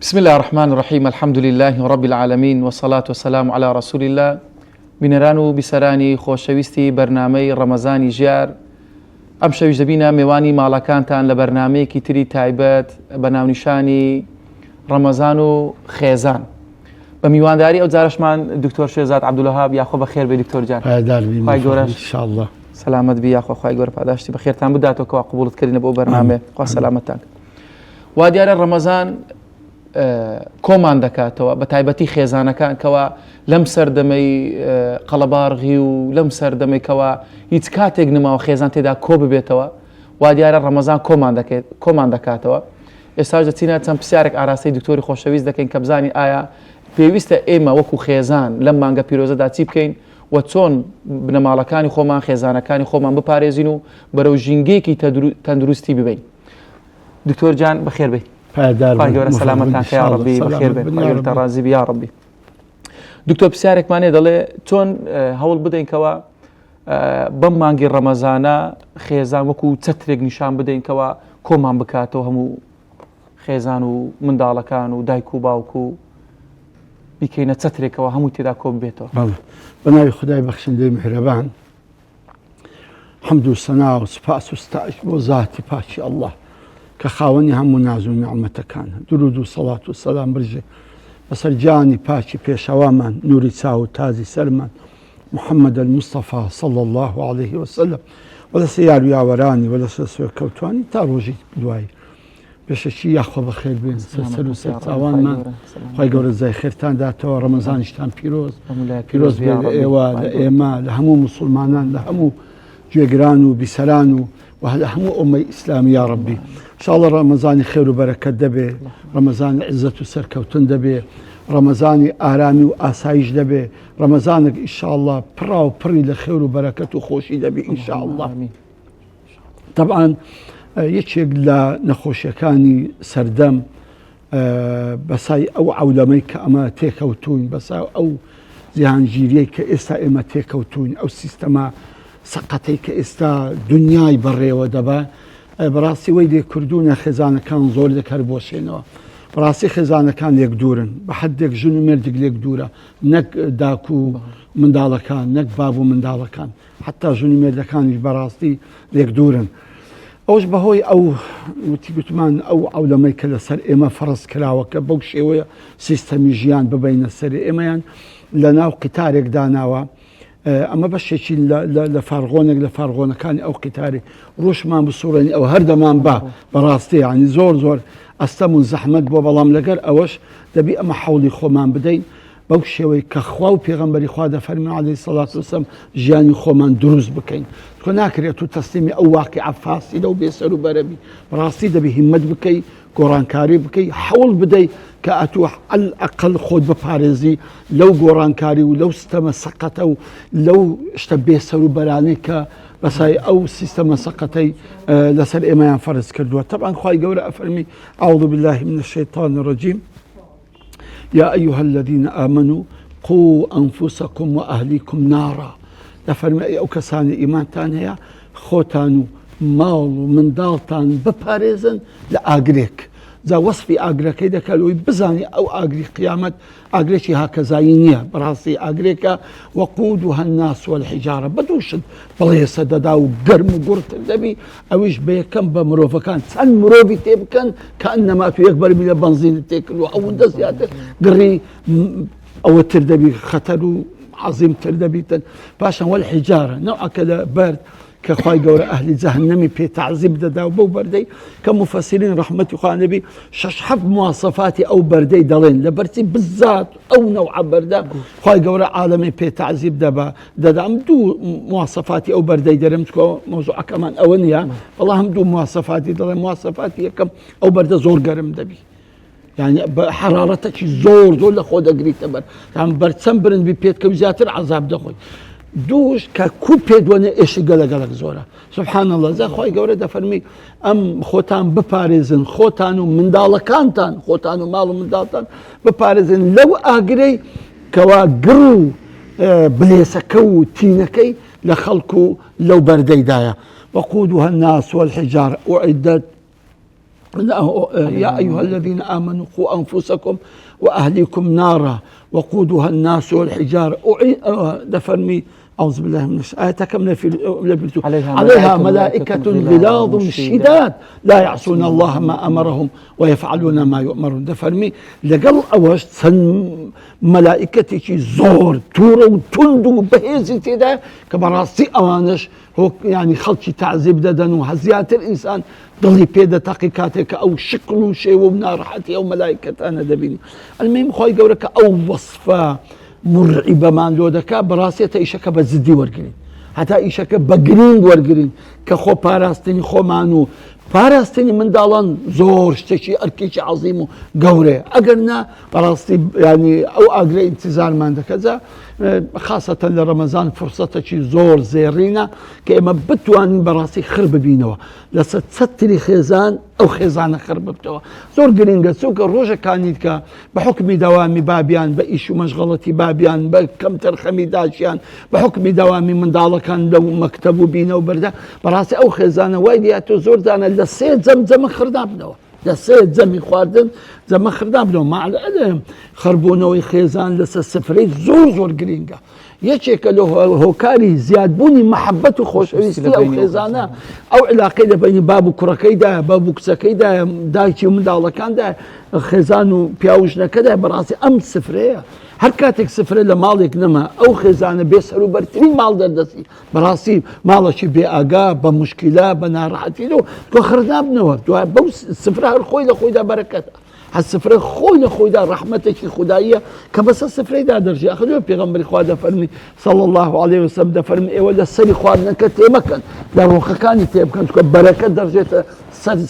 بسم الله الرحمن الرحيم. الحمد لله رب العالمين والصلاة والسلام على رسول الله. بنرانو بسراني خوشويستي برنامج رمضاني جار ئەم شەویش دەبینە میوانی ماڵەکانتان لە بەرنامەیەکی تری تایبەت بە ناونیشانی ڕەمەزان و خێزان بە میوانداری ئەو جارشمان دکتۆر شێرزاد عەبدولوهاب یاخۆ بەخێر بێ دکتۆر جان. خوای گەورە انشاءالله سلامت بی یاخۆ خوای گەورە پاداشتی بەخێرتان بداتەوە کەوا قبوڵت کردینە بۆ بەرنامە خوا سەلامەتتان. وا دیارە ڕەمەزان کۆمان دەکاتەوە بە تایبەتی خێزانەکان کەوا لەم سەردەمەی قەڵەباڕغی و لەم سەردەمەیکەوە هیچ کاتێک نماوە خێزان تێدا کۆ ببێتەوە. وا دیارە ڕەمەزان کۆمان دەکاتەوە. ئێستاش دەچینە چەند پرسیارێک ئاراستی دکتۆری خۆشەویست دەکەین کە بزانین ئایا پێویستە ئێمە وەکو خێزان لەم مانگە پیرۆزەدا چی بکەین و چۆن بنەماڵەکانی خۆمان خێزانەکانی خۆمان بپارێزین و بەرەو ژینگەیەکی تەندروستی ببین. دکتۆر جان بەخێر بێ. خوای گەورە سەلامەتتان کە یا ڕەبی بەخێر بێ. خوای گەورە ڕازی بی یا ڕەبی. دکتۆر پرسیارێکمانێ دەڵێ چۆن هەوڵ بدەین کەوە بەم مانگی ڕەمەزانە خێزان وەکو چەترێک نیشان بدەین کەوە کۆمان بکاتەوە هەموو خێزان و منداڵەکان و دایک و باوک و بیکەینە چەترێکەوە هەموو تێدا کۆ ببێتەوە. بەناوی خدای بەخشندەی میهرەبان، حەمد و سەنا و سوپاس و ستایش بۆ ذاتی پاکی ئەڵڵاه کە خاوەنی هەموو ناز و نیعمەتەکانە. درود و سەڵات و سەلام برژێ بەسەر جانی پاکی پێشەوامان، نوری چاو و تازی سەرمان محەممەد المستەفا صلی الله عليه وسلم و لەسەر یار و یاوەرانی و لەسەر سوێکەوتوانی تا ڕۆژی دوایی. پێشەکی یاخۆ بەخێر بێن سەر و سەرچاوانمان. خوای گەورە جای خێرتان داتەوە. ڕەمەزانیشتان پیرۆز بێ لە ئێوە لە ئێمە لە هەموو موسڵمانان لە هەموو گوێگران و بیسەران و لە هەموو ئومەی ئیسلامی یا ڕەبی. انشاءالله ڕەمەزانی خێر و بەرەکەت دەبێ، ڕەمەزانی عزت و سەرکەوتن دەبێ، ڕەمەزانی ئارامی و ئاسایش دەبێ، ڕەمەزانێک ئینشاءالله پڕا و پڕی لە خێر و بەرەکەت و خۆشی دەبێ ئینشاءالله. طبعاً یەکێک لە نەخۆشیەکانی سەردەم بەسای ئەو عەولەمەی کە ئەمە تێکەوتوین، بەسای ئەو جیهانگیریەی کە ئێستا ئێمە تێکەوتوین، ئەو سیستەمە سەقەتەی کە ئێستا دنیای بەڕێوە دەبە، بەڕاستی وەی لێکردوونە خێزانەکان زۆر دەکەر بۆشێنەوە. بەڕاستی خێزانەکان لێک دوورن، بە حەدێک ژن و مێردێک لێک دوورە، نەک داک و منداڵەکان، نەک باب و منداڵەکان، حتا ژن و مێردەکانیش بەڕاستی لێک دوورن. ئەوش بەهۆی ئەو وتی گوتمان ئەو عەولەمەی کە لەسەر ئێمە فەرز کراوە کە بەو شێوەیە سیستەمی ژیان ببینە سەری ئێمەیان لە ناو قیتارێک داناوە. ئەمە بەشێکی لە فارغۆنێک لە فارغۆنەکانی ئەو قیتاری ڕۆژمان بسوڕێنی ئەو هەردەمان با بەڕاستی ینی زۆر ئەستەم و زەحمەت بۆ، بەڵام لەگەر ئەوەش دەبی ئەمە حەوڵی خۆمان بدەین بەو شێوەی کە خوا و پێغەمبەری خوا دەفەرمێ عەلەیهی سەڵات وسەلام ژیانی خۆمان دروست بکەین. کە ناکرێت و تەسلیمی ئەو واقیعە فاسی لەو بێسەر و بەرەبی. بەڕاستی دەبی هیممەت بکەی، گۆڕانکاری بکەی، حەوڵ بدەی کە ئەتوو ئەقل خۆت بپارێزی لەو گۆڕانکاری و لەو سیستەمە سەقەتە و لەو شتە بێسەر و بەرانەی کە بەسای ئەو سیستەمە سەقەتەی لەسەر ئێمەیان فەرز کردووە. طبعاً خوای گەورە ئەفەرمی ئەعوذ بالله من الشیطان الرجیم يا أيها الذين آمنوا قوا أنفسكم وأهليكم نارا. دەفەرمێ ئەو کەسانی ئیمانتان هەیە خۆتان و ماڵ و منداڵتان بپارێزن لە ئاگرێک. جا وەسفی ئاگرەکەی دەکەلەوەی بزانی ئەو ئاگری قیامەت ئاگرێکی هاکەزایی نییە، بەڕاستی ئاگرێکە وەقودها الناس والحجارة بەدووشت بەڵێسە دەدا و گەرم و گوڕتر دەبی. ئەویش بە یەکەم بە مرۆڤەکان چەند مرۆڤی تێ بکەن کە ئەنەما تو یەک بەرمی لە بەنزین تێکردووە ئەوەندە زیاتر گڕی ئەوەتر دەبی، خەتەر و عەزیمتر دەبیتن. پاشان والحجارة نەوعەکە لە بەرد کە خوای گەورە ئەهلی جەهەنەمی پێ تەعزیب دەدا و بەو بەردەی کە مفەسرین ڕەحمەتی خوا نەبی شەش حەفت مواسەفاتی ئەو بەردەی دەڵێن لە بەرچی بزات ئەو نەوعە بەردە خوای گەورە عالەمی پێ تەعزیب دەدا. ئەم دوو مواسەفاتی ئەو بەردەی دەرم چکۆ مۆزوعەکەمان ئەوە نییە، بەڵام هەم دوو مواسەفاتی دەڵێن. مواسەفاتی یەکەم ئەو بەردە زۆر گەرم دەبی، یعنی بە حرارەتێکی زۆر لە خۆ دەگریتە بەر بەرچەند برن بی پێت کە زیاتر عەزاب دەخۆی. دووش کە کو پێدوەنێ ئێشی گەلەگەلک زۆرە. سبحان الله. زە خوای گەورە دەفەرمی ئەم خۆتان بپارێزن، خۆتان و منداڵەکانتان، خۆتان و ماڵ و منداڵتان بپارێزن لەو ئاگرەی کەوا گڕ و بلێسەکە و تینەکەی لە خەڵک و لەو بەردەیدایە. وەقودها الناس والحجارة أعدت يا أيها الذين آمنوا قوا أنفسكم وأهليكم نارا وقودها الناس والحجارة دفرمي أعوذ بالله من الشيطان كم في عليها ملائكة غلاظ شداد لا يعصون الله ما أمرهم ويفعلون ما يؤمرون دفرمي لقل أوش سن ملائكتي زور تورو وتندو بهيزي تدا كبراسي أوانش هو يعني خلشي تعذيب ددن وهزيات الإنسان ضلي بيدا تحقيقاتك أو شكل شيء وبنار حتى أو ملائكة أنا دبيني المهم خوي قولك أو وصفة مرعبة مان لو دكا براسية إيشك بزدي ورقرين حتى إيشك بقرين ورقرين كخو باراستني خو مانو باراستني من دالان زور شتشي أركيش عظيم قوري أقرنا براستي يعني أو أقري انتظار مان دكذا خاصة لرمضان فرصتك زور زيرينا كإما بتوان براسي خرب بينوا لسا تستري خيزان أو خيزان خرب بتوا زور قرينجا سوق الروجة كانت بحكم دوامي بابيان بإيشو مشغلتي بابيان بكم ترخمي داشيان بحكم دوامي من دالة كان لو مكتبو بينا وبردا براسي أو خيزان وايدياتو زور دانا لسيت زمزم خردنا بنوا لسيت زمي خواردن زم خردنا بنوا مع العلم خربونا ويخيزان لسا سفريت زور قرينجا يشيك له هوكاري زياد بوني محبته خوش او خيزانه او علاقه بين بابو كركيدا بابو كسكيدا دايتي من دالة كان دا خيزانو بياوجنا كده براسي ام سفريه هركاتك سفريه لمالك نما او خيزانه بيسحروا برترين مال دردسي براسي مالشي بأقا بمشكله بنارحتي له خردنا بنوا بوس سفرها الخوي لخوي دا بركته هالسفرة خوي دا رحمتك الخدائية كبس السفرة دا درجة أخذوا بيغمبر إخوة دا فرمي صلى الله عليه وسلم دا فرمي إيه ولا سري خوارنا كتيمكن دا روخ كاني تيمكن بركة درجة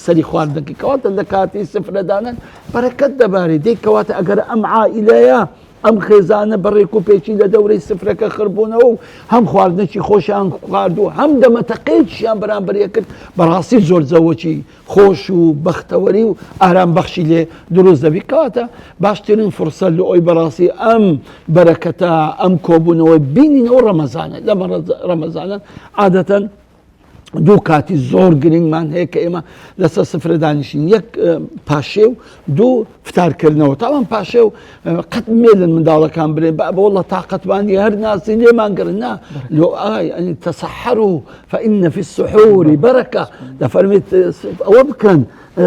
سري خوارنا كواتا لكاتي السفرة دانا بركة دباري دي كواتا أقر أم عائلة ام خيزانه بريكو بيشي لدوري السفره كخربونه هم خواردنا شي خوشان خواردو هم دم تقيت شان برانبر يكن براسي زور زوجي خوش وبختوري وارام بخشي لي دروز دبيكاتا باشترين فرصه لوي براسي ام بركتا ام كوبونه بيني ورمضان لما رمضان عاده دو كاتي زور جرين مان هيك إما لسه سفر دانشين يك باشيو دو فتار كرنو طبعا باشيو قد ميلن من دالة كان برين بقى والله طاقة باني هر ناس ليه ما قرنا لو يعني تسحروا فإن في السحور بركة ده فرميت وبكن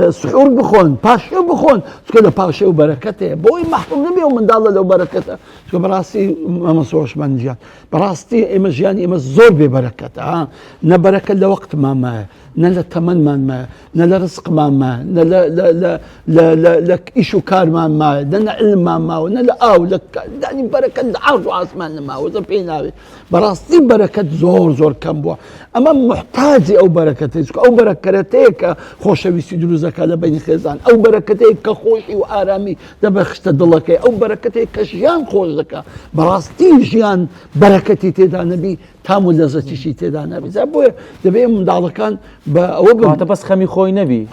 سحور بخون باشيو بخون كده باشيو بركته بوي محروم نبيهم من دالة لو بركته شو براسي ما مسوش من جان براستي إما جاني إما زور ببركته نبركة لوقت ما نلا تمن ما نلا رزق ما نلا لا لا لا لك إيشو كار ما نلا علم ما نلا لك يعني بركة عرض وعثمان ما وزبينا براستي بركة زور كم بوا أما محتاج أو بركتك أو بركتك خوش بيسيدلو زكاة بين خزان أو بركتك خوشي وآرامي دبخشت دلك أو بركتك جيان خوش زكاة براستي جيان بركتي تدا نبي تامو لزتي شي تدا نبي زابوي دبي من دالكان انت بس خمي خوي نبي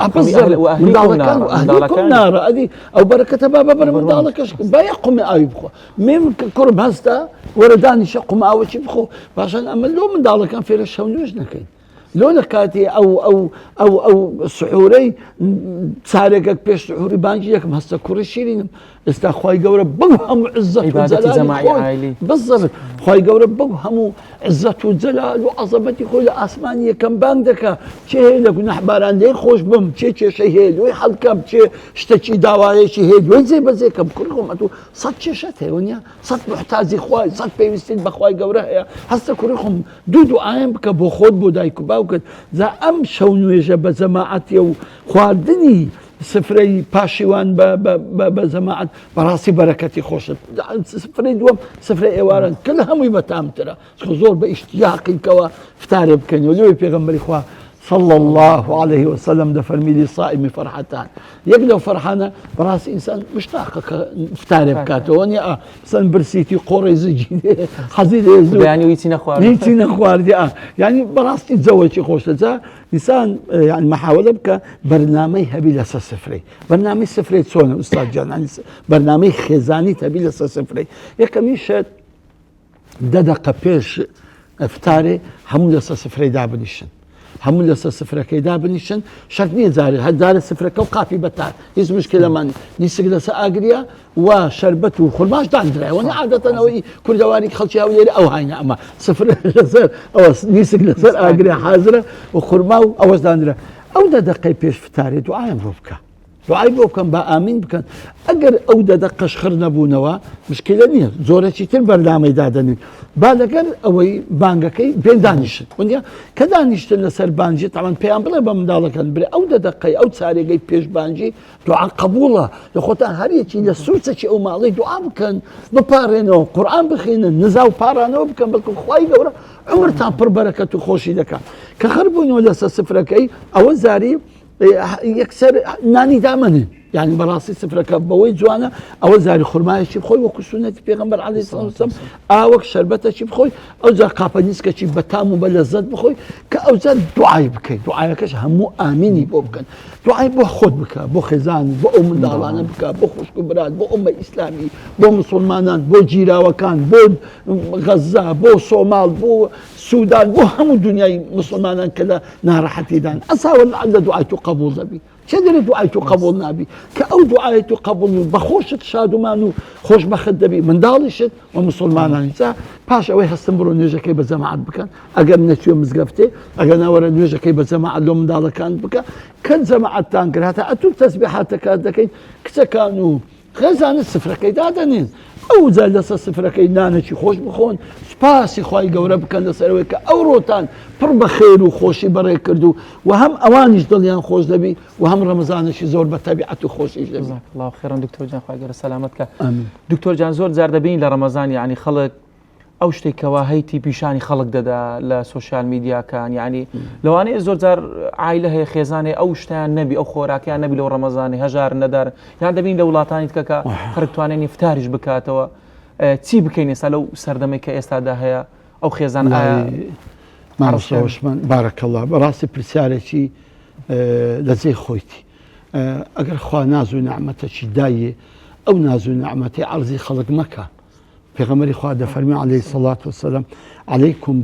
واهليكم نار ادي او بركه بابا من دالك بايقوم ايبخو ميم كرب هستا ورداني شقم او شبخو عشان اما لو من دالكان في رشونوجنا كاين لو لكاتي او السحوري سارقك بيش سحوري بانجيك هسه كوري شيرين استخوي قورة بوهم عزة وجلال بالضبط خوي قورة بوهم عزة وجلال وعظمتي خوي اسمانية كم باندك شي لك نحباران ليه خوش بم شي هيل وي حلقم شي اشتكي دوايا شي هيل وين زي بزي كم كلهم اتو صد شته ونيا صد محتاجي خوي صد بيوستين بخوي قورة هسه كلهم دودو عام بكبو خود بودايكو باوكت ذا ام شونويجه بجماعتي وخواردني سفري باشيوان بجماعة براسي بركتي خوش سفري دوم سفري ايوارن كلهم يبتام ترى زور باشتياق كوا فتارب كان ولوي بيغمبري خوا صلى الله عليه وسلم ده فرمي لي صائم فرحتان يقلو فرحانة براس إنسان مشتاق فتارب كاتوني مثلا برسيتي قوريزي حزيد يزو يعني ويتينا خوار يعني براس تتزوج خوش ذا إنسان يعني محاولة بك برنامج هبي لسا سفري برنامج سفري تسونا أستاذ جان يعني برنامج خزاني تبي لسا سفري يكميش ددق بيش افتاري هم لسا سفري دابنيشن هەموو لەسەر سفرەکەی دابنیشن شەرت نییە جارێ هەردارە سفرەکە و قاپی بەتار هیچ مشکلەمان نیسک لەسەر ئاگریا و شەربەت و خورماش دانرایەوە عادەتەنەوەی کوردەواری خەڵکی هاو لێرە ئەو هاینە ئەمە سفر لەسەر ئەوە نیسک لەسەر ئاگریا حازرە و خورما و ئەوەش دانرا ئەو دەقەی پێش فتارێ دوعایم بۆ بکە دوعای بۆ بکەن با ئامین بکەن ئەگەر ئەو دەقە شخر نەبوونەوە مشکلە نییە زۆرەی تر بەردامەی دادەنین با لەگەر ئەوەی بانگەکەی پێ دانیشت وندیا کە دانیشتن لەسەر بانجی تاوان پێیان بڵێ بە منداڵەکەن برێ ئەو دەقەی ئەو چارێگەی پێشبانجی دوعا قبوڵە لە خۆتان هەرەکی لە سوورچەکی ئەو ماڵی دوعا بکەن بپارێنەوە قورئان بخوێنن نزا و پارانەوە بکەن بەڵکو خوای گەورە عمرتان پڕ بەرەکەت و خۆشی دەکات کە خەر بوونەوە لەسەر سفرەکەی ئەوە زاری یەکسەر نانی دامەنن يعني بەڕاستی سفرەکە بەوەی جوانە ئەوە زاری خورمایەکی بخۆی وەکو سونەتی پێغەمبەر عەلەیهی سەلام وسەلام ئاوەک شەربەتێکی بخۆی ئەو جا قاپە نیسکێکی بەتام و بە لەزەت بخۆی کە ئەو جا دوعای بکەیت دوعایەکەش هەموو ئامینی بۆ بکەن دوعای بۆ خۆت بکە بۆ خێزان بۆ ئەو منداڵانە بکە بۆ خوشک و برات بۆ ئومە ئیسلامی بۆ مسلمانان بۆ جیراوەکان بۆ غەزا بۆ سۆماڵ بۆ سوودان بۆ هەموو دنیای مسلمانان کە لە ناڕەحەتیدان ئەساوە لەعەلە دوعای تو قبوڵ دەبی چه دەرێ دوعای تو قبوڵ نابی کە ئەو دوعای تو قبوڵ بەخۆشت شادومان و خۆشبەخت دەبی منداڵیشت و مسلمانانیسا پاش ئەوەی هەستن بڕۆ نوێژەکەی بە جەماعەت بکەن ئەگەر نەچوێ مزگەفتێ ئەگەر ناوەرە نوێژەکەی بە جەماعەت لۆ منداڵەکان بکە کە جەماعەتتان کرد هاتە ئەتوو تەسبیحاتەکان دەکەین کچەکان و خێزانت سفرەکەی دادەنێن ئەو جا لەسەر سفرەکەی نانێکی خۆش بخۆن سوپاسی خوای گەورە بکەن لەسەرەوەی کە ئەو ڕۆتان پڕ بە خێر و خۆشی بەڕێ کرد و هەم ئەوانیش دڵیان خۆش دەبی و هەم ڕەمەزانێکی زۆر بە تەبیعەت و خۆشیش دەبی الله خێرن دکتۆر جان خوای گەورە سەلامەت کە دکتۆر جان زۆر جار دەبین لە ڕەمەزان یعنی خەڵک ئەو شتێکەوە هەیتی پیشانی خەڵک دەدا لە سوۆشیال میدیاکان یعنی لەوانەیە زۆر جار عایلە هەیە خێزانێ ئەو شتیان نەبی ئەو خۆراکیان نەبی لەو ڕەمەزانی هەژار نەدار یان دەبین لە وڵاتانی دیکە خەڵک توانێت ئیفتاریش بکاتەوە چی بکەین ئێستا لەو سەردەمەی کە ئێستادا هەیە ئەو خێزان مامۆستاوەشمان بارەکەڵڵا بەڕاستی پرسیارێکی لەجێ خۆیتی ئەگەر خوا ناز و نەعمەتێکی دایە ئەو ناز و نەعمەتی عەرزی خەڵک مەکە پێغەمبەری خوا دەفەرمی عەلەیهی سەڵات وسەلام عليكم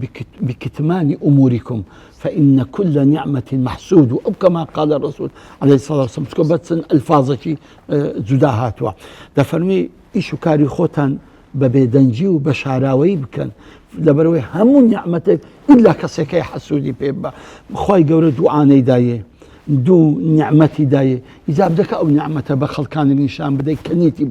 بكتمان أموركم فإن كل نعمة محسود أو كما قال الرسول عليه الصلاة والسلام سكبتسن ألفاظك جداهاتوا دفرمي إيشو كاري خوتان ببيدنجي وبشعراوي بكن لبروي همو نعمتك إلا كسيكي حسودي بيبا خواي قورة دعاني دايه دو نعمتي دايه إذا بدك أو نعمته بخل كان الإنسان بدك كنيتي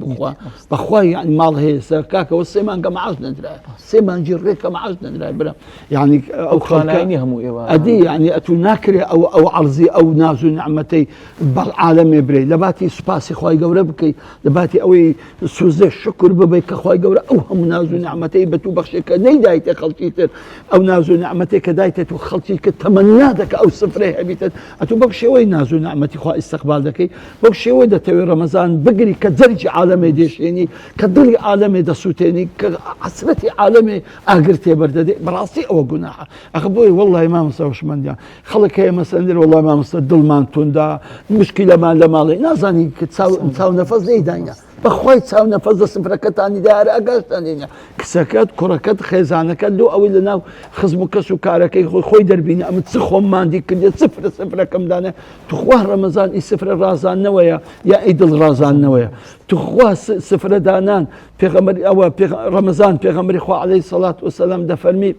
بخوا يعني مال هي سكاكة والسيمان كما عزنا ندرا سيمان جريك كما عزنا ندرا يعني أو خلاني هم أدي يعني أتو ناكري أو عرضي أو نازو نعمتي بالعالم يبري لباتي سباسي خواي قورة بكي لباتي أوي سوزي الشكر ببيك خواي قورة أو هم نازو نعمتي بتو بخشيك ني دايتي خلطيتر أو نازو نعمتي كدايتي خلطيك تمنادك أو سفري هبيتت أتو بخشي وين نازو نعمتي خوا استقبال دكي بخشي وين دتوي رمضان بقري كدرج عالمي ديشيني كدري عالمي دسوتيني كعسرتي عالمي اغرتي برددي براسي او جناح اخبوي والله ما مسوش من يعني خلك هي مثلا والله ما مسدل مان توندا مشكله ما لمالي نازاني تساو نفس زي داينا بخوي تساو نفس سفركتاني دار اغاستاني كسكت كركت خزانك لو او لنا خزمك سكارك خوي دربيني ام تسخم ما عندي كل صفر كم دانه تخوه رمضان السفر الرازان نويا يا عيد الرازان نويا تخوه سفر دانان پیغمبر او رمضان پیغمبر خو عليه الصلاه والسلام دفرمي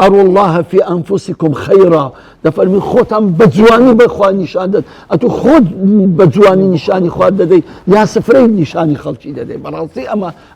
أروا الله في أنفسكم خيرا دفرمي خوتم بجواني بخواني نشان أتو خود بجواني نشاني خواد ددي يا سفرين نشاني خلشي ددي براسي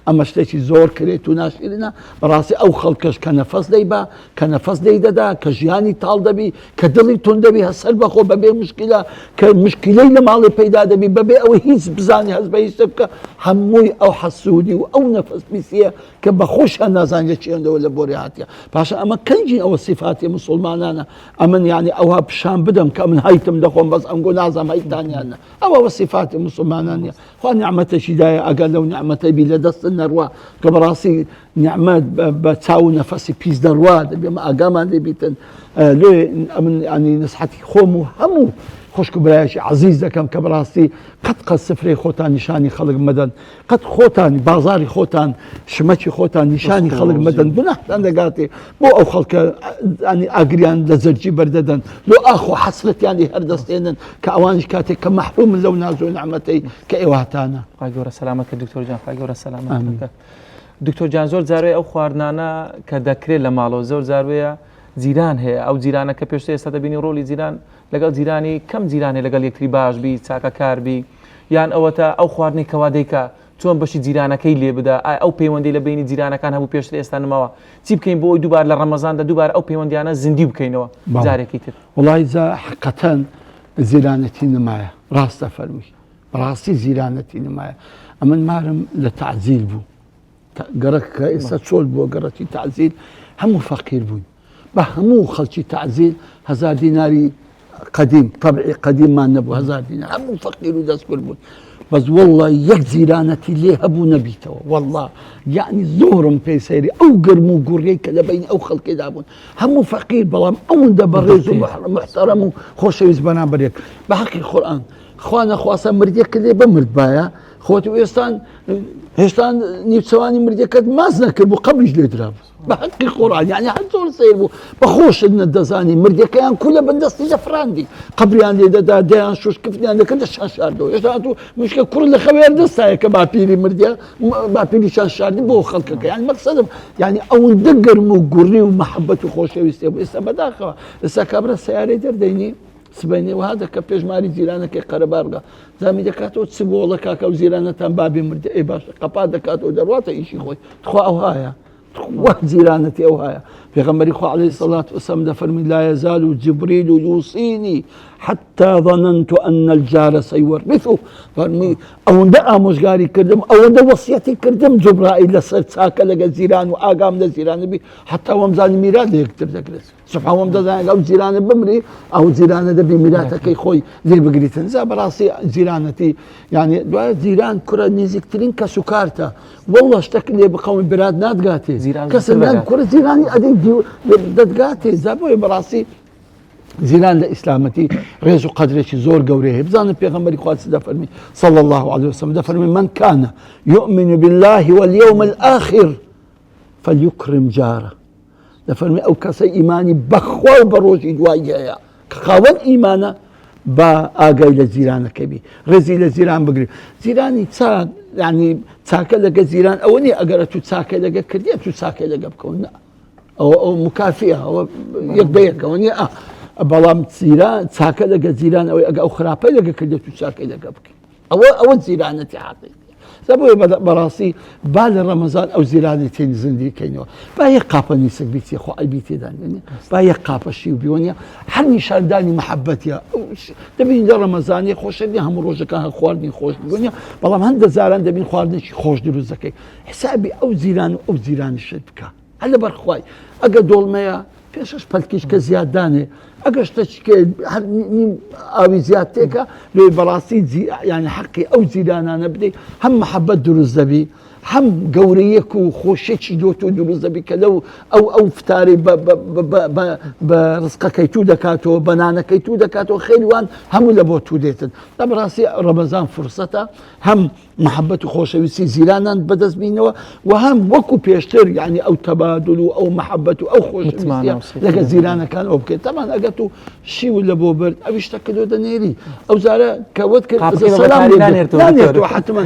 أما شتيشي زور كريتو ناشرنا براسي أو خلقش كنفس ديبا كنفس دي ددا كجياني طال دبي كدلي تون دبي هسل بخو ببي مشكلة كمشكلة لما علي بيدا دبي ببي أو هيس بزاني هزبا يسبك هموي أو حسودي أو نفس بيسيه كبخوش النازان يشيون دولة بورياتيا باشا أما كنجي أو الصفات مسلمانانا أمن يعني أوها بشان بدم كمن هيتم دخون بس أنقول نازم هيتاني أنا أو الصفات مسلمانانا خو نعمة شداية أقل لو نعمة بلا دست النروى كبراسي نعمة بتساو نفسي بيز دروا بما أقامان دي بيتن لو أمن يعني نصحتي خومو همو خوشک برایشی عزیز دەکەم کە بەڕاستی قەت سفرەی خۆتان نیشانی خەڵک مەدەن قەت خۆتان بازاری خۆتان شمەکی خۆتان نیشانی خەڵک مەدەن گوناحتان دەگاتێ بۆ ئەو خەڵکە ئاگریان لە زەرجی بەردەدەن لۆ ئاخۆ حەسرەتیانی هەردەستێنن کە ئەوانش کاتێک کە مەحرومن لەو ناز و نعمەتەی کە ئێواتانە. خی گەورە سەلامەت کە دکتۆر جان، خی گەورە سەلامەت کە دکتۆر جان. زۆر جاروێ ئەو خواردنانە کە دەکرێت لە ماڵەوە زۆر جاروەیە جیران هەیە، ئەو جیرانە کە پێشتر ئێستا دەبینی ڕۆلی جیران لەگەڵ جیرانی کەم جیرانێ لەگەڵ یەکتری باشبی چاکەکاربی یان ئەوەتە ئەو خواردنی کەوادەیکە چۆن بەشی جیرانەکەی لێ بدا ئەو پەیوەندی لە بینی جیرانەکان هەبوو پێشتر ئێستا نماوە چی بکەین بۆ ئەوی دووبار لە ڕەمەزاندا دووبار ئەو پەیوەندیانە زیندی بکەینەوە جارێکی تر. وڵای حقەتەن زیرانەتی نمایە، ڕاستە فەرمی ڕاستی زیرانەتی نمایە. ئەمن مارم لە تعزیل بوو گەڕک کە ئێستا چۆل بووە گەڕەتی تعزیل هەموو فەقیر بووین بە هەموو خەڵکی تعزیل 1000 دیناری قدیم طبعی قدیممان نەبوو 1000 دینار هەموو فەقیر و دەستکرد بوون بەس وەڵڵا یەک زیرانەتی لێ هەبوو نەبیتەوە وەڵڵا یعنی زۆرم پێی سەیری ئەو گرم و گوڕیەی کە لە بین ئەو خەڵکیدا بوون هەموو فەقیر بەڵام ئەوەندە بەڕێز و محتەرەم و خۆشەویست بەرامبەرێک بە حەقی قورئان خوا نەخواسە مردێکە لێ بمردبایە خۆت و هێشتا نیوچەوانی مردەکەت ماز نەکرد بوو قبریش لێ درابوو بە حەقی قورئان یعنی هەر زۆر سیر بوو بەخۆشت نەدەزانی مردەکەیان کولە بەدەستی دەفراندی قبریان لێ دەدا دەیان شوش کفتیان دەکرد دەشان شاردەوە هێشتا تو مشکە کوڕ لە خەوێر دەستایە کە باپیری مردە باپیریشان شاردی بۆ خەڵکەکە یعنی مەقسەدم یعنی ئەوەندە گەرم و گوڕی و مەحەبەت و خۆشەویستی بوو ئێستا بەداخەوە ئێستا کابرا سەیارەی دەردەینی سبەینەوە دەکە پێشماری جیرانەکەی قەرەبارگە زامی دەکاتەوە چ بۆڵە کاکە و زیرانەتان بابی مردە ئەی باشە قەپا دەکاتەوە دەڕواتە ئیشی خۆی تخوا ئەو هایە وەک زیرانەتی ئەو هایە پێغەمبەری خوا عەلەیهی سەڵات وسەلام دەفەرمی لا يزال جبريل يوصيني حتى ظننت أن الجار سيورثه فەرمی ئەوەندە ئامۆژگاری کردم ئەوەندە وەسیەتی کردم جوبرائیل لەسەر چاکە لەگە زیران و ئاگام لە زیرانە بی حتا وەمزانی میرات لە یەکتر دەگرێت سوبحان وەم دەزانێت ئەو زیرانە بمری ئەو زیرانە دەبی میراتەکەی خۆی لێ بگریتن زا بەڕاستی زیرانەتی یعنی دوایە زیران کوڕە نزیکترین کەس و کارتە وەڵڵا شتێک لێ بخەوی برات نادگاتێ کەسەکان کوڕە زیرانی ئەدەی دەدگاتێ زا بۆیە بەڕاستی زیران لە ئیسلامەتی ڕێز و قەدرێکی زۆر گەورەیە هەیە بزانن پێغەمبەری خوا چ دەفەرمی صلی الله عليه وسلم دەفەرمی من كان يؤمن بالله واليوم الآخر فليكرم جاره دەفەرمی ئەو کەسەی ئیمانی بەخوا و بە ڕۆژی دوای هەیە کە خاوەن ئیمانە بە ئاگای لە زیرانەکە بی ڕێزی لە زیران بگری زیرانی چاک یعنی چاکە لەگە زیران ئەوە نیە ئەگەرە تو چاکە لەگە کردی تو چاکە لەگە بکەون ئەو مکافیە ئەوە یەک بە یەکەوە نیە بەڵام چاکە لەگە زیران ئەوەی ئەگە ئەو خراپەی لەگە کردێت تو چاکەی لەگە بکەین ئەوە زیرانەتی حەقیقی بۆیە بەڕاستی با لە ڕەمەزان ئەو زیرانی تێنی زیندیکەینەوە با یەک قاپە نیسک بیتێ خۆ ئەیبی تێدانێنێ با یەک قاپە شی و بیوەنیە هەر نیشاندانی مەحەبەتیە دەبین لە ڕەمەزانی خۆشەوی هەموو ڕۆژەکان هە خواردنی خۆش بوونیە بەڵام هەندە زاران دەبین خواردنێکی خۆش دروست دەکەی حسابی ئەو زیران و ئەو زیرانیشت بکە هەر لەبەر خوای ئەگە دۆڵمەیە پێشش پەلکیش کە زیاددانێ ئەگە شتێکێ ئاوی زیاد تێکە لێ بەڕاستی یعنی حەقی ئەو زیرانانە بدەیت هەم مەحەبەت دروست دەبی هەم گەورەیەک و خۆشێکی دۆت و دروست دەبی کە لەو ئەو فتاری بە ڕزقەکەی تو دەکاتەوە بەنانەکەی تو دەکاتەوە خێریوان هەموو لە بۆ تو دێتن لە بەڕاستی ڕەمەزان فرسەتە هەم محەبەت و خۆشەویستی زیرانان بەدەست بینەوە و هەم وەکو پێشتر یعنی ئەو تەبادل و ئەو محەبەت و ئەو خۆشەویستیە لەگە زیرانەکان ئەو بکەیت تەمان ئەگەر تو شیو لە بۆ برد ئەوی شتەکە دۆ دەنێری ئەو زارە کەوت کرد نانێتەوە حتما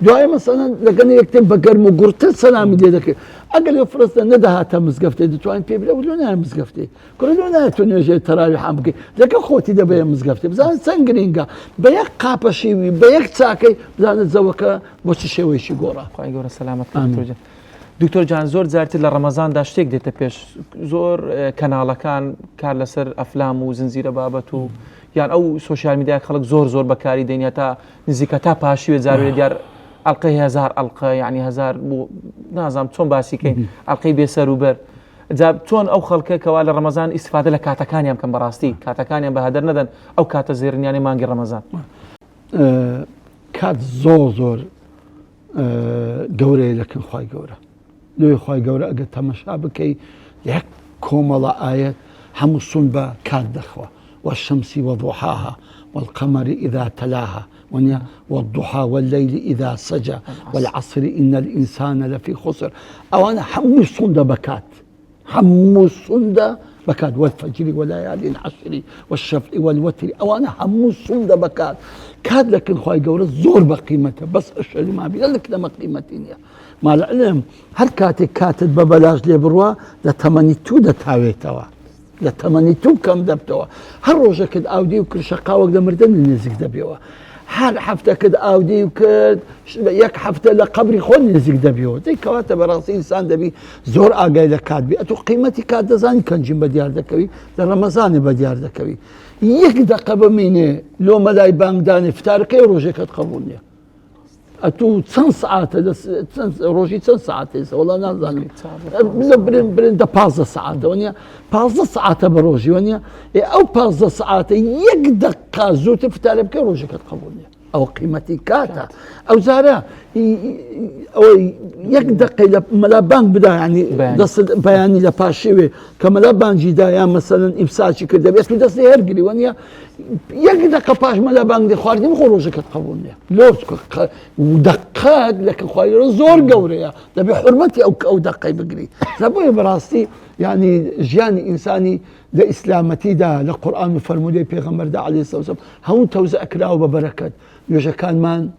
دوایە مەسەڵەن لەگەن یەکتر بە گەرم و گوڕتر سەلامی لێ دەکرد ئەگەر لێ فرستە نەداهاتە مزگەفتێ دەتوانین پێ بڵێ لۆ نایە مزگەفتێ کوڕە لۆ نایە تۆ نوێژێ تەراویح حام بکەی لەگە خۆتی دەبێ مزگەفتێ بزانت چەند گرینگە بە یەک قاپە شیوی بە یەک چاکەی بزانت زەوەکە بۆ چ شێوەیەکی گۆڕە خی گەورە سەلامەت دکتۆر جان زۆر جارتر لە ڕەمەزاندا شتێک دێتە پێش زۆر کەناڵەکان کار لەسەر ئەفلام و زنجیرە بابەت و یان ئەو سۆشیال میدیای خەڵک زۆر بەکاری دێنێت تا نزیکە تا پاشیوێ جاروێ دیار ئەڵلقەی 1000 ئەڵلقە یعنی 1000 نازام چۆن باسیکەین ئەڵلقەی بێسەر و بەر چۆن ئەو خەڵکە کەوا لە ڕەمەزان ئیسفادە لە کاتەکانیان بکەن بەڕاستی کاتەکانیان بە هەدەر نەدەن ئەو کاتە زێرنیانی مانگی ڕەمەزان کات زۆر گەورەیە لەکن خی گەورە لێ خی گەورە ئەگە تەمەشا بکەی یەک کۆمەڵە ئاەت هەموو سون بە کات دەخوا والشمس وضحاها والقمر إذا تلاها والضحى والليل إذا سجى والعصر إن الإنسان لفي خسر. أو أنا حمص صندة بكات، حمص صندة بكات، والفجر وليالي العشر والشفع والوتر. أو أنا حمص صندة بكات كاد، لكن خواهي قولة زور بقيمته، بس أشعر ما بي لك لما قيمتين ما العلم هر كاتب ببلاش لي بروا لتمنيتو دتاويتوا لتمنيتو كم دبتوا. هر روجه كد اودي وكل شقاوة دمردن نزيك دبيوا، هر حفته كد اودي وكد يك حفته لقبري خود نزيك دبيوا. دي كواتب راسي انسان دبي زور اقاي لكاتبي اتو قيمتي كاد زاني كان جيم بديار دكوي لرمضان بديار دكوي يك دقه بمينه لو ملاي بانك داني فتاركي روجه كد قبولني اتو چند ساعته روجي چند ساعته والله نازل برين ده 15 ساعته ونيا 15 ساعته بروجي ونيا او 15 ساعته يك دقه زوت فتال بك روجي كتقبلني او قيمتي كاتا او زارا او يك دقه ملا بانك بدا يعني دس بياني لباشيوي كملا بانك جدا مثلا افساشي كده بس دس هرجلي ونيا يك دقه باش ملا بانك دي خارجي مخروجي كتقبلني لو ودقات لكن خاير زور قوريا ده بحرمتي او دقه بقري زبوي براستي يعني جياني انساني ده اسلامتي ده لقران وفرمودي بيغمبر ده عليه الصلاه والسلام هون توزع كراو ببركات يوجا كان مان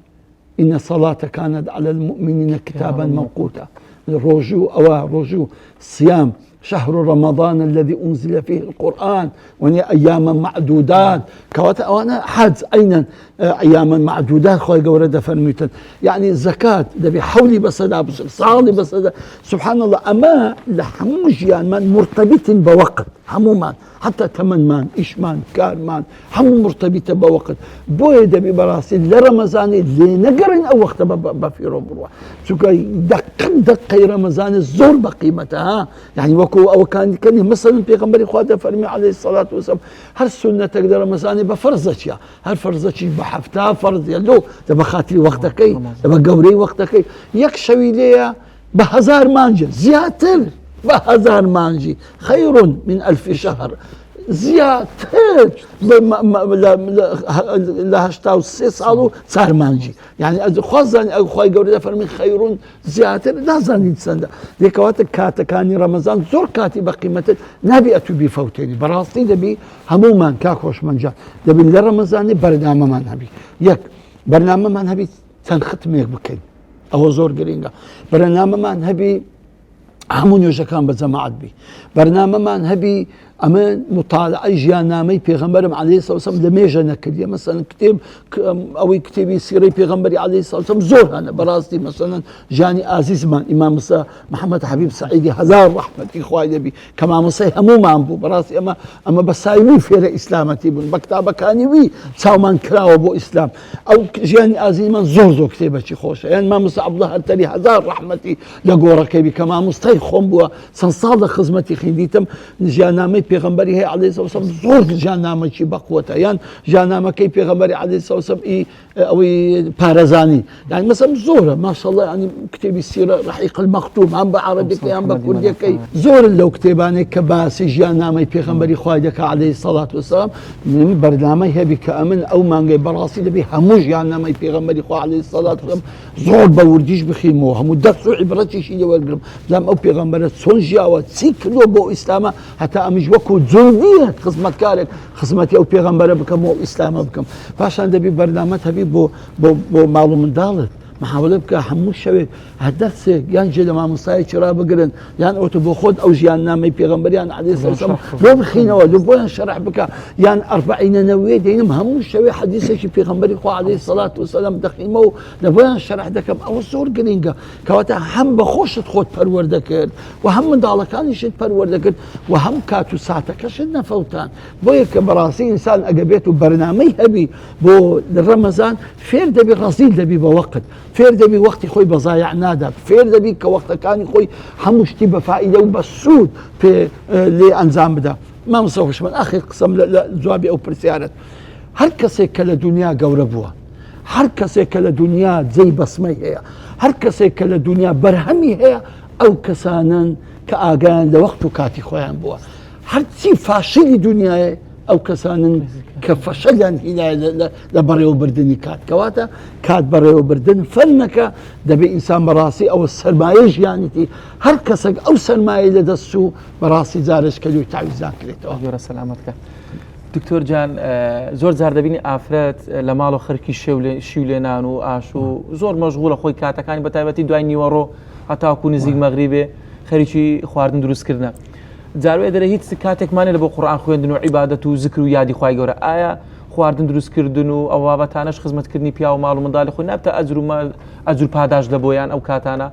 ان الصلاه كانت على المؤمنين كتابا موقوتا رجوع صيام شهر رمضان الذي أنزل فيه القرآن وني أياما معدودات كواتا وأنا حادث أين أياما معدودات خوي قورة فرميتن يعني الزكاة ده بحولي بصدا صالي بصدا سبحان الله أما لحموش يعني من مرتبط بوقت حمومان حتى تمن مان إيش مان كار مان حمو مرتبطة بوقت بوي ده ببراسي لرمضان اللي نقرن أو وقت بفيرو بروا سوكا دقي رمضان الزور بقيمتها يعني أو كان مثلا بيغمبري خواته فرمي عليه الصلاة والسلام هر سنة تقدر رمضان بفرزتش هر فرزتش بحفتها فرز يلو تبا خاطري وقتكي تبا قوري وقتكي يكشوي ليا بهزار مانجا زياتر بهزار مانجي خير من 1000 شهر زياتر لهشتاو سي صالو صار مانجي يعني خوزاني او خوي قوري فرمي خير زياتر لازاني تسند ديك وقت كاتكاني رمضان زور كاتي بقيمته نبي اتو بفوتيني براسي دبي همومان كاكوش منجا دبي لرمضان برنامج ما نبي يك برنامج ما نبي تنختميك بكين او زور قرينغا برنامج ما نبي همون يوجا كان بجماعت بي برنامج ما نبي اما مطالعه جيانامي بيغمبرم عليه الصلاه والسلام لميجا نكل مثلا كتاب او كتابي سيري بيغمبري عليه الصلاه والسلام زور انا براستي مثلا جاني عزيز من امام موسى محمد حبيب سعيدي هزار رحمه اخواني نبي كما موسى همو ما بو براستي اما بسايوي في اسلامتي بن بكتابه كاني وي ساومان كراو بو اسلام او جاني عزيز من زور كتابه شي خوش يعني امام موسى عبد الله التري هزار رحمتي لغورك بي كما مستي خمبو سنصاد خدمتي خنديتم جانامي پیغمبری ہے علیه الصلاه والسلام زور جانامه چی بقوته يعني جانامه کی پیغمبری علیه الصلاه والسلام او بارزاني يعني مثلا زوره ما شاء الله يعني كتاب السيره رحيق المختوم هم بعربي هم بكردي كي زور لو كتاباني كباس جانامه پیغمبری خواجك عليه الصلاه والسلام من برنامج هبي كامن او مانغي براسي دبي هموج جانامه پیغمبری خوا عليه الصلاه والسلام زور بورديش بخيمو هم درسو عبرتي شي ورغم لم او پیغمبر سونجا و سيكلو بو اسلام حتى امج وكو جنديه خدمتكارك خدمتي او پیغمبر بكم او اسلام بكم فعشان دبي برنامج هبي بو معلوم دالت محاولة بك حموش شوي هدرس يعني جل ما مصاي شرا بقرن يعني أوتو بخود أو جيان نامي بيغمبر يعني عليه الصلاة والسلام لو بخينا ولو بوين شرح بك يعني 40 نوية دينم هموش شوي حديثة شي بيغمبر إخوة عليه الصلاة والسلام دخيمو لبوين شرح دكم أو صور قرينجا كواتا هم بخوش تخوت پروردكر وهم من دالكان يشد پروردكر وهم كاتو ساعتك شدنا فوتان بويك براسي إنسان أقبيته برنامج هبي بو رمضان فين دبي غزيل دبي بوقت فير دبي وقت خوي بضايع نادى فير دبي كوقت كان خوي حموش تبى فائده وبسود في لانزام بدا ما مصوفش من اخر قسم لزوابي او برسيارت هر كسي كلا دنيا قوربوها هر كسي كلا دنيا زي بصمي هي هر كسي كلا دنيا برهمي هي او كسانا كاغان لوقت كاتي خويا بوا هر شي فاشل دنيا ئەو کەسانن کە فەشەلیان هینایە لە بەڕێوەبردننی کات کەواتە کات بەڕێوەبردن فەرنەکە دەبێت ئینسان بەڕاستی ئەوە سەرمایە ژیانیتی هەر کەسێک ئەو سەرمایە لە دەست و بەڕاستی جارشکەلی و تاویزان کرێتەوە. گەورە سەلامەتکە. دکتۆر جان زۆر جار دەبینی ئافرەت لە ماڵ و خەرکی شیولێنان و ئاش و زۆر مەشغوڵە خۆی کاتەکانی بە تایبەتی دوای نیوەڕۆ هەتاکو نزیک مەغریبێ خەریکی خواردن دروستکردنە. جاروێ دەرە هیچ کاتێکمانێ لە بۆ قورئان خوێندن و عیبادەت و ذکر و یادی خوای گەورە ئایا خواردن دروستکردن و ئەو بابەتانەش خزمەتکردنی پیا و ماڵ و منداڵی خۆی نابتە ئەجر پاداش لە بۆیان ئەو کاتانە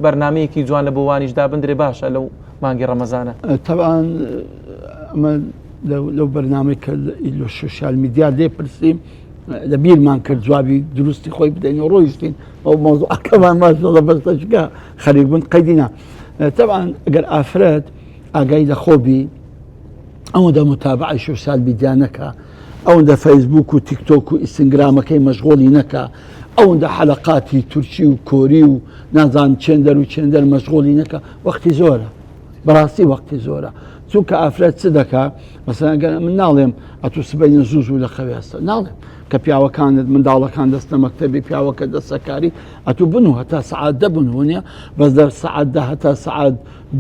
بەرنامەیەکی جوان لە بۆوانیشدا بندرێ باشە لەو مانگی ڕەمەزانە. طبعا ئەمە لەو بەرنامەی کە لە سوشیال میدیا لێپرسیم لە بیرمان کرد جوابی دروستی خۆی بدەین و ڕۆیشتین ئەو مۆزوعەکەمان ماشەڵڵا بەستەشکە خەریک بوون قەیدینا. طبعا ئەگەر ئافرەت ئاگای لە خۆبی ئەوەندە متابعی سوشیال میدیا نەکە، ئەوەندە فەیسبوک و تیکتۆک و ئینستاگرامەکەی مەشغوڵی نەکە، ئەوەندە حەلەقاتی تورکی و کۆری و نازان چێندەر و چێندەر مەشغوڵی نەکە، وەختی زۆرە، بەڕاستی وەختی زۆرە. چونکە ئافرەت چ دەکا مەسەڵەن من ناڵێم ئەتو سبەینە زوو لە خەوێستە ناڵێم کە پیاوەکانت منداڵەکان دەستە مەکتەبی پیاوەکە دەستەکاری ئەتو بنو هەتا سەعات دەبن وە بەس دە سەعات دە هەتا سەعات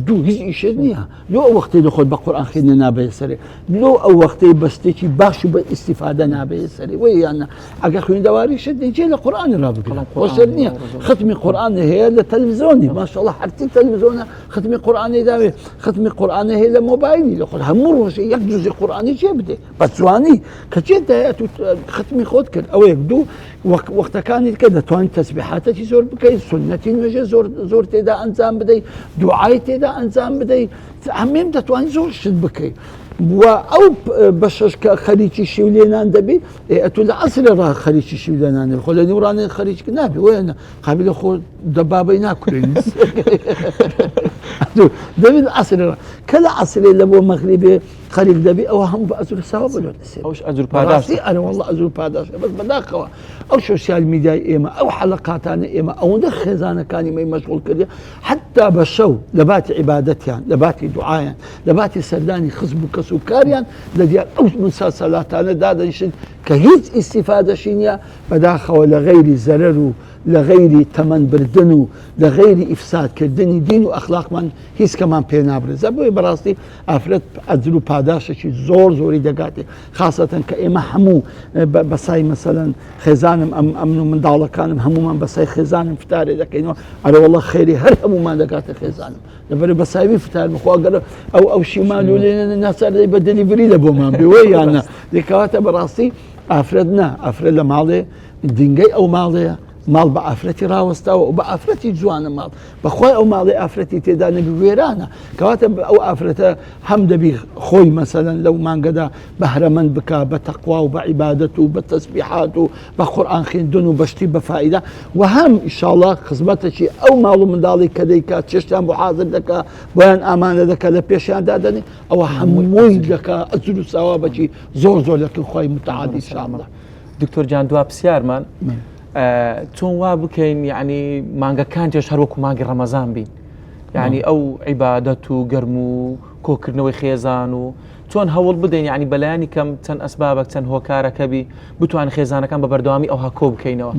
دوو هیچ ئیشت نییە لۆ ئەو وەختی لە خۆت بە قورئان خوێندنە نابێت سەرێ لۆ ئەو وەختەی بەستێکی باش و بە ئیستیفادە نابێت سەرێ وە یانە ئەگەر خوێندەواریشت جێ لە قورئان ڕابگرن خۆشت نییە ختمی قورئان هەیە لە تەلەڤیزۆنی ماشەڵڵا هەرتی تەلەڤیزۆنە ختمی قورئانی داوێ ختمی قورئان هەیە لە مۆبایلی لە خۆت هەموو ڕۆژێ یەک جوزی قورئانی جێ بدێ بە جوانی کە جێدایە تو ختمی خۆت کرد ئەوەیە دوو وەختەکانی کە دەتوانیت تەسبیحاتێکی زۆر بکەیت سنەتی نوێژە زۆر تێدا ئەنجام بدەیت دوعای تێدا ئەنجام بدەیت هەمێم دەتوانیت زۆر شت بکەیت و ئەو بەشەش کە خەریکی شیولێنان دەبێت ئەتو لە عەسرە ڕا خەریکی شیولێنان خۆ لە نیوڕانێ خەریک نابێ وێنە قابلە خۆ دەبابەی ناکورێن دەبێت عەسرە کە لە عەسرێ لە بۆ مەغریبێ خەریک دەبێت ئەوە هەموو بە ئەجر ساوا بەدوێت دەسێت ئەوش ئەجر پاداش ئەرە وەڵڵا ئەجر پاداش بەس بەداخەوە ئەو سوشیال میدیای ئێمە ئەو حەلەقاتانە ئێمە ئەوەندە خێزانەکانی مەی مەشغوڵ کردی حتا بە شەو لە باتی عیبادەتیان لە باتی دوعایان لە باتی سەردانی خزم و کەس و کاریان لە دیار ئەو مساسەلاتانە دادەنیشن کە هیچ ئیستیفادەشی نییە بەداخەوە لە غەیری زەرەر و لە غەیری تەمەن بردن و لە غەیری ئیفسادکردنی دین و ئەخلاقمان هیچ کەمان پێ نابرێزە بۆیە بەڕاستی ئافرەت ئەجر و پاداشێکی زۆری دەگاتێ خاصەتەن کە ئێمە هەموو بەسای مەسەلەن خێزانم ئەمن و منداڵەکانم هەمومان بەسای خێزانم فتارێ دەکەینەوە ئەرە وەڵڵا خێری هەر هەمومان دەگاتە خێزانم لەبەر بەساوی فتار بخواگەرە ئەو شیمان و لێنە ناسەردەی بە دەلیڤری لە بۆمان بێوە یانە دەکەواتە بەڕاستی ئافرەت نا ئافرەت لە ماڵێ دینگەی ئەو ماڵەیە ماڵ بە ئافرەتی ڕاوەستاوە و بە ئافرەتی جوانە ماڵ بەخوای ئەو ماڵی ئافرەتی تێدا نەبی وێرانە کەواتە ئەو ئافرەتە هەم دەبی خۆی مەسەلەن لەو مانگەدا بەهرەمەند بکە بە تەقوا و بە عیبادەت و بە تەسبیحات و بە قورئان خوێندن و بەشتی بە فائیدە و هەم ئینشاءڵڵا خزمەتێکی ئەو ماڵ و منداڵی کە دەیکات چێشتیان بۆ حازر دەکا بۆیان ئامانە دەکە لە پێشیان دادەنێ ئەوە هەمووی دەکا ئەجر و ساوابەکی زۆر لەکن خۆی متعالی ئینشاءڵڵا. دکتۆر جان دوا پرسیارمان چۆن وا بکەین یعنی مانگەکان تێش هەروەکو مانگی ڕەمەزان بین یعنی ئەو عیبادەت و گەرم و کۆکردنەوەی خێزان و چۆن هەوڵ بدەین یعنی بەلایانی کەم چەند ئەسبابەک چەند هۆکارەکەبی بتوانین خێزانەکان بە بەردەوامی ئەوها کۆ بکەینەوە.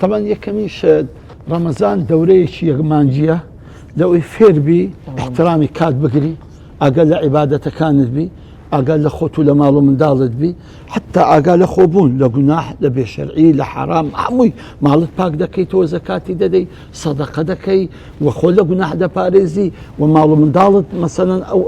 طبعا یەکەمیش ڕەمەزان دەورەیەکی یەکمانجیە لەوەی فێربی احترامی کات بگری ئاگە لە عیبادەتەکانت بی ئاگا لە خۆت و لە ماڵ و منداڵت بی حتا ئاگا لە خۆبوون لە گوناح لە بێشەرعی لە حرام هەمووی ماڵت پاک دەکەیتەوە زەکاتی دەدەی سەدەقە دەکەی و خۆ لە گوناح دەپارێزی و ماڵ و منداڵت مەسەلەن ئەو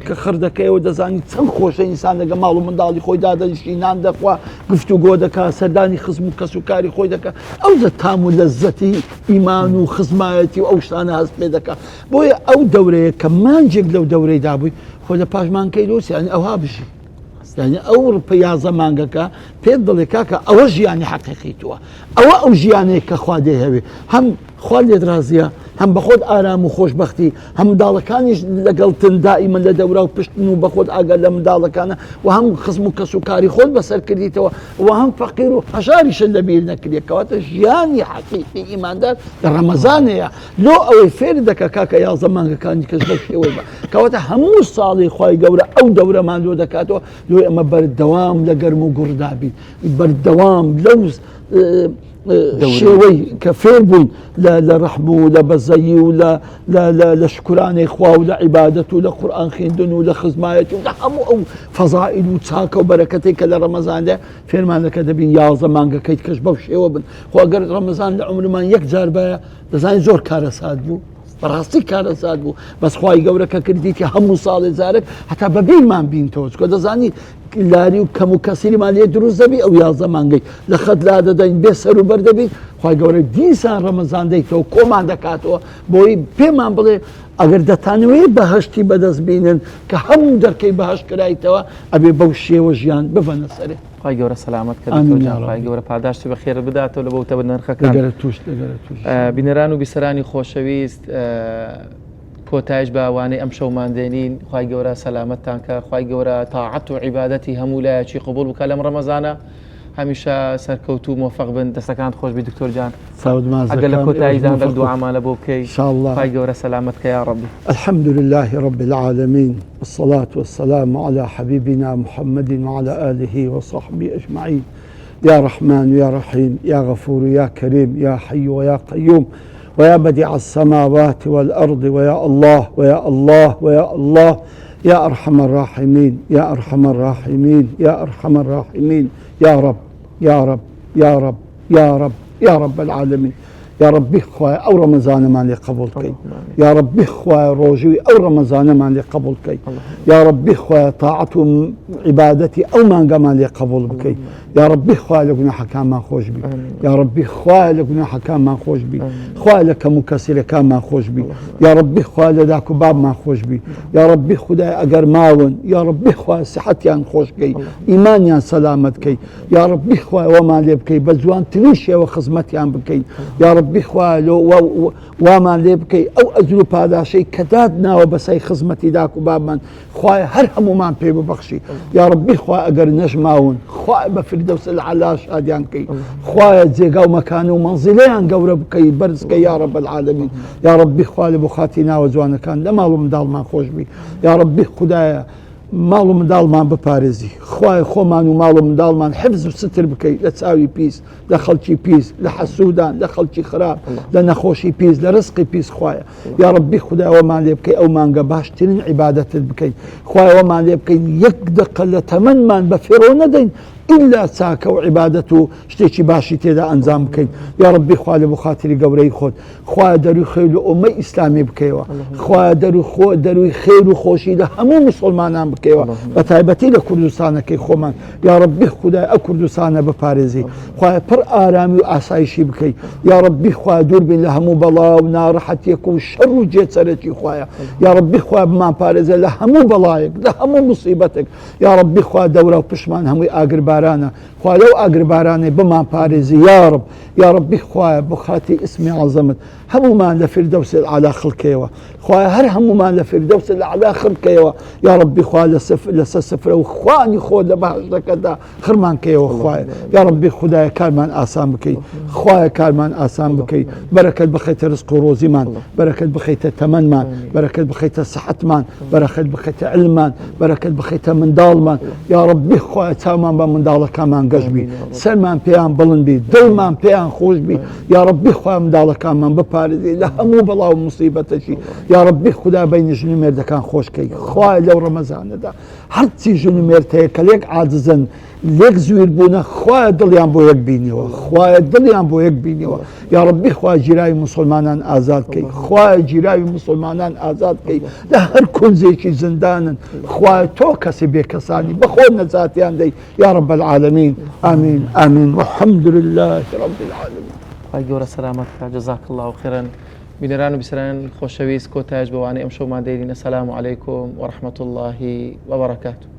کە خڕ دەکەیەوە دەزانی چەند خۆشە ئینسان لەگە ماڵ و منداڵی خۆی دادەنیشتی نان دەخوا گفتوگۆ دەکا سەردانی خزم و کەس و کاری خۆی دەکا ئەو تام و لەزەتی ئیمان و خزمایەتی و ئەو شتانە هەست پێ دەکا بۆیە ئەو دەورەیە کە مانجێک لەو دەورەی دابووی خۆ لە پاشمانکەی دۆسی یعنی ئەوها بژی یعنی ئەو پەیازە مانگەکە پێت دڵێ کاکە ئەوە ژیانی حەقیقی تووە ئەوە ئەو ژیانەیە کە خوا دێ هەوێ هەم خوا لێت رازیە هەم بە خۆت ئارام و خۆشبەختی هەم منداڵەکانیش لەگەڵتن دائیمەن لە دەورا و پشتن و بە خۆت ئاگەر لە منداڵەکانە و هەم خزم و کەس و کاری خۆت بەسەر کردیتەوە و هەم فەقیر و هەژاریشن لەبیر نەکردێت کەواتە ژیانی حەقیقی ئیماندار لە ڕەمەزانەیە لۆ ئەوەی فێر دەکە کاکە 11 مانگەکانی کەس بە شێوەی بە کەواتە هەموو ساڵی خوای گەورە ئەو دەورەمان لۆ دەکاتەوە لۆ ئەمە بەردەوام لە گەرم و گوڕدابین بەردەوام لەو شێوەی کە فێر بوون لە ڕەحم و لە بەزەیی و لە شکرانەی خوا و لە عیبادەت و لە قورئان خوێندن و لە خزمایەت و لە هەموو ئەو فەزائیل و چاکە و بەرەکەتێک کە لە ڕەمەزاندا فێرمان دەکە دەبین 11 مانگەکەیت کەش بەو شێوە بن خۆ ئەگەر ڕەمەزان لە عومرمان یەک جار بایە دەزانین زۆر کارەسات بوو بەڕاستی کارەسات بوو بەس خوای گەورە کە کردیتی هەموو ساڵێ جارێک هەتا بەبیرمان بینتەوە چکە دەزانی لاری و کەم و کەسیریمان لێ دروست دەبی ئەو 11 مانگەی لە خەت لا دەدەین بێ سەر و بەر دەبین خوای گەورە دیسان ڕەمەزان دەیتەوە کۆمان دەکاتەوە بۆی پێمان بڵێ ئەگەر دەتانەوەی بەهەشتی بەدەست بینن کە هەموو دەرکەی بەهەش کرایتەوە ئەبێ بەو شێوە ژیان ببەنە سەرێ خی گەورە سەلامەت کردی گەورە پاداشتی بە خێر بداتەوە لە بەوتە بنرخەکان بینەران و بیسەرانی خۆشەویست کۆتایش باوانەی ئەم شەوماندێنین خی گەورە سەلامەتتان کە خی گەورە تاعەت و عیبادەتی هەموو لایەکی قبول بکە لەم ڕەمەزانە هەمیشە سەرکەوت و مۆفەق بن دەستەکان خۆش بی دکتۆر جان ئەگەر لە کۆتاییدا بەر دوعامانە بۆ بکەی خی گەورە سەلامەت کە یا ڕەبی الحمد لله رب العالمين والصلاة والسلام على حبيبنا محمد وعلى آله وصحبه أجمعين يا رحمن يا رحيم يا غفور يا كريم يا حي ويا قيوم ويا بديع السماوات والأرض ويا الله ويا الله ويا الله يا أرحم الراحمين يا أرحم الراحمين يا أرحم الراحمين يا رب يا رب يا رب يا رب يا رب العالمين يا ربي خويا أو رمضان ما لي قبول كي يا ربي خويا روجي أو رمضان ما لي قبول كي يا ربي خويا طاعة عبادتي أو ما لي قبول بكي يا ربي خويا لقنا حكام ما خوش بي يا ربي خويا لقنا حكام ما خوش بي خويا لك مكسر كان ما خوش بي يا ربي خويا لذاك باب ما خوش بي يا ربي خدا أجر ماون يا ربي خويا صحتي عن خوش كي إيماني عن سلامت كي يا ربي خويا وما لي بكي بزوان تنيشي وخزمتي عن بكي يا ربي بخوالو وما لبكي أو أجلو بادا شيء كدادنا وبسي خزمتي داك وبابان خواي هرهم وما بيبو بخشي يا ربي خواي أقر نجماون خواي بفردوس العلاش هاديان كي خواي زيقاو مكانو منزليان قوربكي برزكي يا رب العالمين يا ربي خواي بخاتينا وزوانا كان لما مدال ما خوش بي يا ربي خدايا ماڵ و منداڵمان بپارێزی خوای خۆمان و ماڵ و منداڵمان حفز و ستر بکەیت لە چاوی پیس لە خەڵکی پیس لە حەسوودان لە خەڵکی خراپ لە نەخۆشی پیس لە ڕزقی پیس خوایە یا ڕەبی خودایەوەمان لێ بکەی ئەو مانگە باشترین عیبادەتت بکەین خوایەوەمان لێ بکەین یەک دقە لە تەمەنمان بە فێرۆ نەدەین إلا ساكا وعبادته شتيشي باشي تيدا أنزام بكين يا ربي خوالي بخاطري قوري خود خواه درو خير أمي إسلامي بكيوا خواه درو خير وخوشي ده همو مسلمانان بكيوا بتايبتي لكردستان كي خومان يا ربي خدا أكردستان ببارزي خواه پر آرامي وآسايشي بكي يا ربي خواه دور بين لهمو بلا ونارحت يكون شر جيت سرتي خواه يا ربي خواه بما بارزي لهمو بلايك لهمو مصيبتك يا ربي خواه دورة وبشمان همو آقر بارانا خواه لو آقر بارانا بما بارزي يا ربي خواه بخاتي اسمي عظمت همو ما لفردوس على خلقيوه خواه هر همو ما لفردوس على خلقيوه يا ربي خواه لسفر وخواني خود لبهجتك دا خرمان كيوه خواه يا ربي خدايا كارمان آسان بكي خواه كارمان آسان بكي بركة بخيت رزق روزي مان بركة بخيت تمن مان بركة بخيت صحت مان بركة بخيت علم مان بركة بخيت من دال مان يا ربي خواه تامان بمن دالك كمان قجبي سلمان بيان بلن بي دلمان بيان خوش بي يا ربي خواه من دالك كمان ببارزي لهمو بلا ومصيبتشي يا ربي خدا بين جنو مرد كان خوش كي خواه لو رمضان دا هرتي جنو مرد كليك عاجزن ليك زوير بونا خواه دليان بو يك بينيوا خواه دليان بو يك بينيوا يا ربي خواه جراي مسلمانان آزاد كي خواه جراي مسلمانان آزاد كي لهر كل زيشي زندانا خواه تو كسي بكساني بخور نزاتيان دي يا رب العالمين آمين آمين والحمد لله رب العالمين خی گەورە سەلامەتکە جەزاک الله خێرن بینەران و بیسەران خۆشەویست کۆتایش بەوانەی ئەم شەومان دەیرینە سەلام عەلەیکوم وەڕەحمەتوڵڵاهی وەبەرەکاتوه